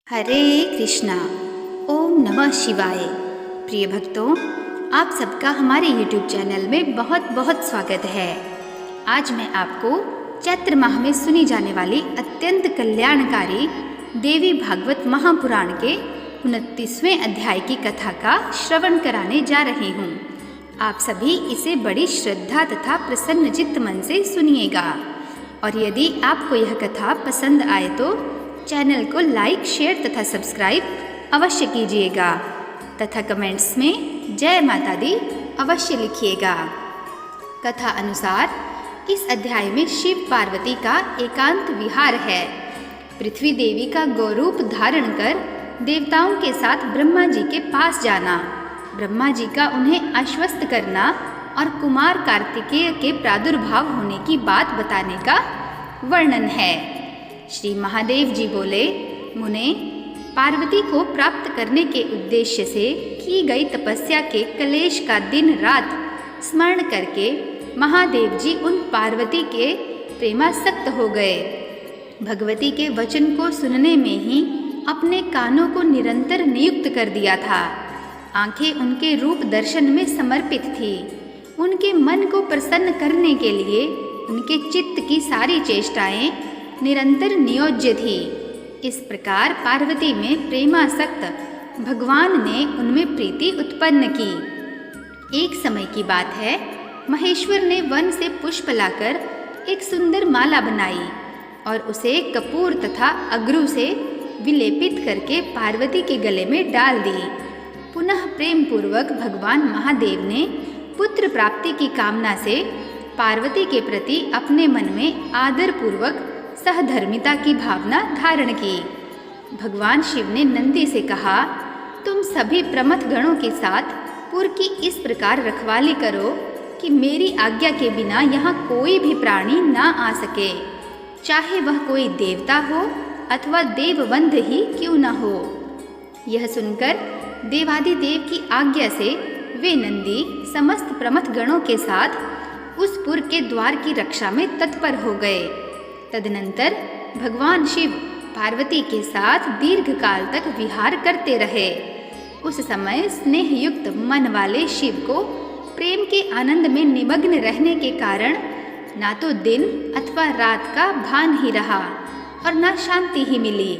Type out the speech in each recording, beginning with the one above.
हरे कृष्णा। ओम नमः शिवाय। प्रिय भक्तों, आप सबका हमारे YouTube चैनल में बहुत बहुत स्वागत है। आज मैं आपको चैत्र माह में सुनी जाने वाली अत्यंत कल्याणकारी देवी भागवत महापुराण के 29वें अध्याय की कथा का श्रवण कराने जा रही हूँ। आप सभी इसे बड़ी श्रद्धा तथा प्रसन्न चित्त मन से सुनिएगा। और यदि आपको यह कथा पसंद आए तो चैनल को लाइक, शेयर तथा सब्सक्राइब अवश्य कीजिएगा तथा कमेंट्स में जय माता दी अवश्य लिखिएगा। कथा अनुसार इस अध्याय में शिव पार्वती का एकांत विहार है। पृथ्वी देवी का गौरूप धारण कर देवताओं के साथ ब्रह्मा जी के पास जाना, ब्रह्मा जी का उन्हें आश्वस्त करना और कुमार कार्तिकेय के प्रादुर्भाव होने की बात बताने का वर्णन है। श्री महादेव जी बोले, मुने, पार्वती को प्राप्त करने के उद्देश्य से की गई तपस्या के क्लेश का दिन रात स्मरण करके महादेव जी उन पार्वती के प्रेमासक्त हो गए। भगवती के वचन को सुनने में ही अपने कानों को निरंतर नियुक्त कर दिया था। आंखें उनके रूप दर्शन में समर्पित थी। उनके मन को प्रसन्न करने के लिए उनके चित्त की सारी चेष्टाएं निरंतर नियोज्य थी। इस प्रकार पार्वती में प्रेमासक्त भगवान ने उनमें प्रीति उत्पन्न की। एक समय की बात है, महेश्वर ने वन से पुष्प लाकर एक सुंदर माला बनाई और उसे कपूर तथा अगरू से विलेपित करके पार्वती के गले में डाल दी। पुनः प्रेम पूर्वक भगवान महादेव ने पुत्र प्राप्ति की कामना से पार्वती के प्रति अपने मन में आदर पूर्वक सहधर्मिता की भावना धारण की। भगवान शिव ने नंदी से कहा, तुम सभी प्रमथ गणों के साथ पुर की इस प्रकार रखवाली करो कि मेरी आज्ञा के बिना यहाँ कोई भी प्राणी ना आ सके, चाहे वह कोई देवता हो अथवा देववंद ही क्यों न हो। यह सुनकर देवादिदेव की आज्ञा से वे नंदी समस्त प्रमथ गणों के साथ उस पुर के द्वार की रक्षा में तत्पर हो गए। तदनंतर भगवान शिव पार्वती के साथ दीर्घ काल तक विहार करते रहे। उस समय स्नेहयुक्त मन वाले शिव को प्रेम के आनंद में निमग्न रहने के कारण ना तो दिन अथवा रात का भान ही रहा और ना शांति ही मिली।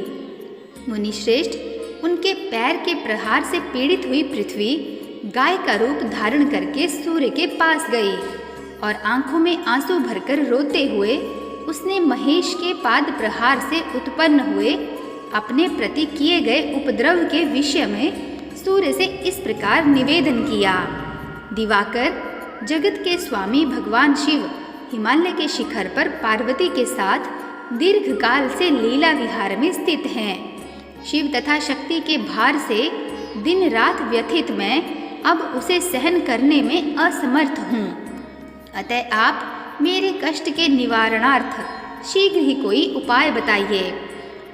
मुनिश्रेष्ठ, उनके पैर के प्रहार से पीड़ित हुई पृथ्वी गाय का रूप धारण करके सूर्य के पास गई और आंखों में आंसू भरकर रोते हुए उसने महेश के पाद प्रहार से उत्पन्न हुए अपने प्रति किए गए उपद्रव के विषय में सूर्य से इस प्रकार निवेदन किया। दिवाकर, जगत के स्वामी भगवान शिव हिमालय के शिखर पर पार्वती के साथ दीर्घ काल से लीला विहार में स्थित हैं। शिव तथा शक्ति के भार से दिन रात व्यथित मैं अब उसे सहन करने में असमर्थ हूँ। अतः आप मेरे कष्ट के निवारणार्थ शीघ्र ही कोई उपाय बताइए।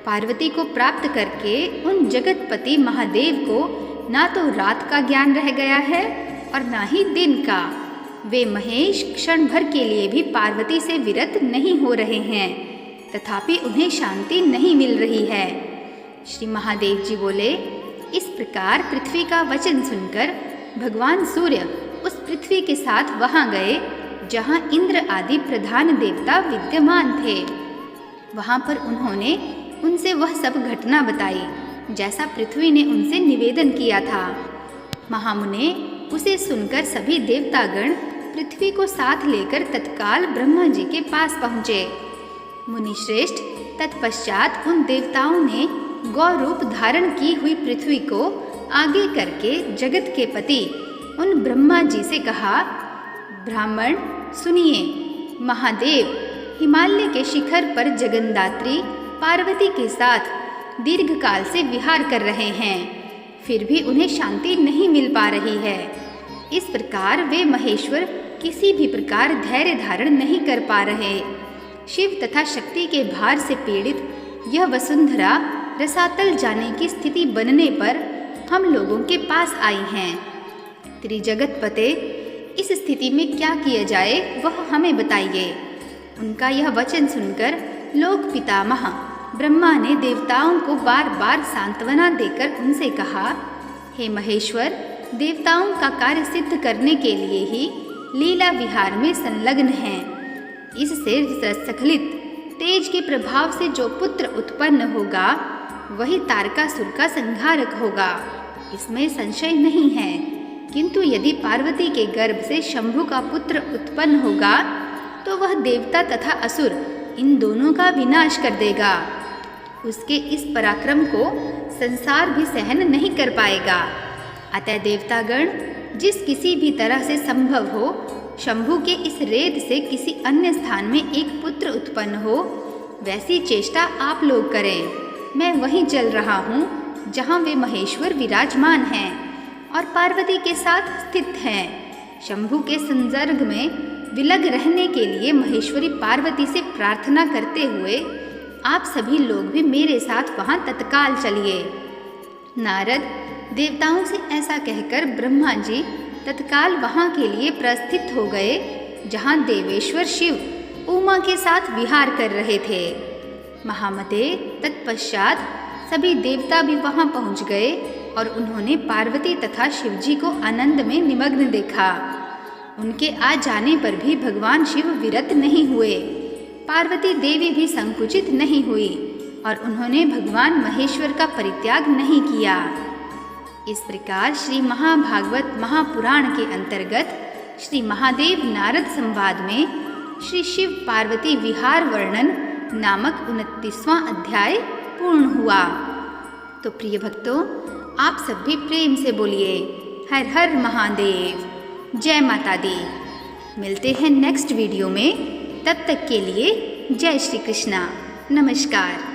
पार्वती को प्राप्त करके उन जगतपति महादेव को ना तो रात का ज्ञान रह गया है और ना ही दिन का। वे महेश क्षण भर के लिए भी पार्वती से विरत नहीं हो रहे हैं, तथापि उन्हें शांति नहीं मिल रही है। श्री महादेव जी बोले, इस प्रकार पृथ्वी का वचन सुनकर भगवान सूर्य उस पृथ्वी के साथ वहां गए जहां इंद्र आदि प्रधान देवता विद्यमान थे। वहां पर उन्होंने उनसे वह सब घटना बताई जैसा पृथ्वी ने उनसे निवेदन किया था। महामुने, उसे सुनकर सभी देवतागण पृथ्वी को साथ लेकर तत्काल ब्रह्मा जी के पास पहुँचे। मुनिश्रेष्ठ, तत्पश्चात उन देवताओं ने गौ रूप धारण की हुई पृथ्वी को आगे करके जगत के पति उन ब्रह्मा जी से कहा, ब्राह्मण सुनिए, महादेव हिमालय के शिखर पर जगन्दात्री पार्वती के साथ दीर्घ काल से विहार कर रहे हैं, फिर भी उन्हें शांति नहीं मिल पा रही है। इस प्रकार वे महेश्वर किसी भी प्रकार धैर्य धारण नहीं कर पा रहे। शिव तथा शक्ति के भार से पीड़ित यह वसुंधरा रसातल जाने की स्थिति बनने पर हम लोगों के पास आई हैं। त्रिजगतपते, इस स्थिति में क्या किया जाए वह हमें बताइए। उनका यह वचन सुनकर लोक पितामह ब्रह्मा ने देवताओं को बार बार सांत्वना देकर उनसे कहा, हे महेश्वर, देवताओं का कार्य सिद्ध करने के लिए ही लीला विहार में संलग्न हैं। इससे रसस्खलित तेज के प्रभाव से जो पुत्र उत्पन्न होगा वही तारकासुर का संहारक होगा, इसमें संशय नहीं है। किंतु यदि पार्वती के गर्भ से शंभु का पुत्र उत्पन्न होगा तो वह देवता तथा असुर इन दोनों का विनाश कर देगा। उसके इस पराक्रम को संसार भी सहन नहीं कर पाएगा। अतः देवतागण, जिस किसी भी तरह से संभव हो, शंभु के इस रेत से किसी अन्य स्थान में एक पुत्र उत्पन्न हो, वैसी चेष्टा आप लोग करें। मैं वहीं चल रहा हूँ जहाँ वे महेश्वर विराजमान हैं और पार्वती के साथ स्थित हैं। शंभु के संसर्ग में विलग रहने के लिए महेश्वरी पार्वती से प्रार्थना करते हुए आप सभी लोग भी मेरे साथ वहाँ तत्काल चलिए। नारद देवताओं से ऐसा कहकर ब्रह्मा जी तत्काल वहाँ के लिए प्रस्थित हो गए, जहाँ देवेश्वर शिव उमा के साथ विहार कर रहे थे। महामते, तत्पश्चात सभी देवता भी वहाँ पहुँच गए और उन्होंने पार्वती तथा शिवजी को आनंद में निमग्न देखा। उनके आ जाने पर भी भगवान शिव विरत नहीं हुए, पार्वती देवी भी संकुचित नहीं हुई और उन्होंने भगवान महेश्वर का परित्याग नहीं किया। इस प्रकार श्री महाभागवत महापुराण के अंतर्गत श्री महादेव नारद संवाद में श्री शिव पार्वती विहार वर्णन नामक 29वां अध्याय पूर्ण हुआ। तो प्रिय भक्तों, आप सब भी प्रेम से बोलिए हर हर महादेव, जय माता दी। मिलते हैं नेक्स्ट वीडियो में, तब तक के लिए जय श्री कृष्णा, नमस्कार।